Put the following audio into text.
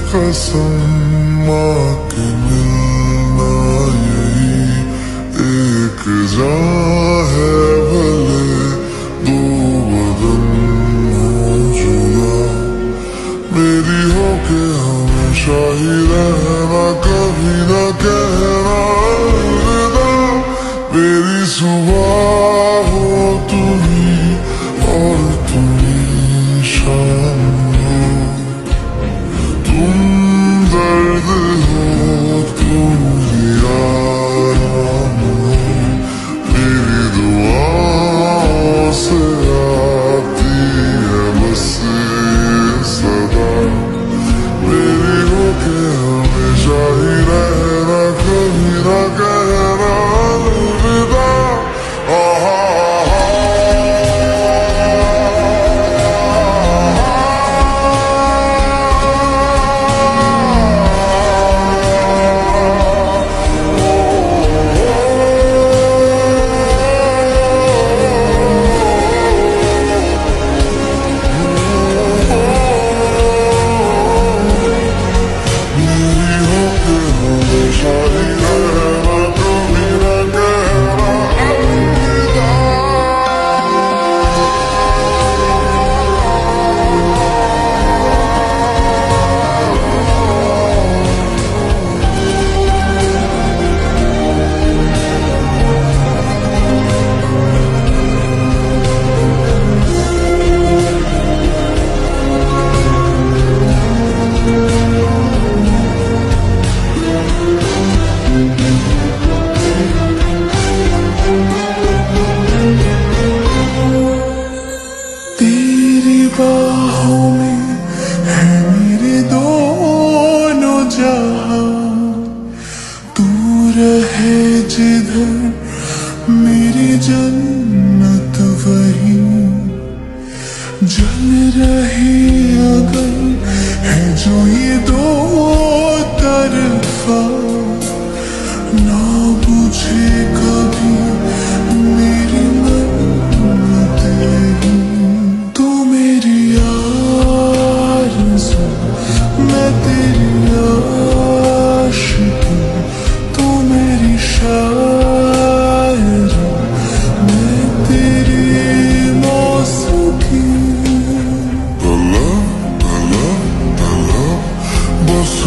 कसम माँ के मिलना यही एक जान है, भले दो बदन हो जुदा, मेरी हो के हमेशा ही रहना, कभी ना कहना अलविदा। मेरी सुबह हो तुम ही और तुम ही शाम हो, तुम दर्द हो तुम ही आराम हो, मेरी दुआओं से आती है बस ये सदा, मेरी हो के हमेशा ही रहना, कभी ना कहना अलविदा। बाहों में है मेरे दोनों जहां, तू रहे जिधर मेरी जन्नत वहीं, जल रही अगर है जो ये दो तरफा, ना बुझे कभी मेरी मन्नत नहीं। मैं तेरी आशिकी, तू मेरी शायरी, मैं तेरी मौसीकी। I love, I love, I love, बस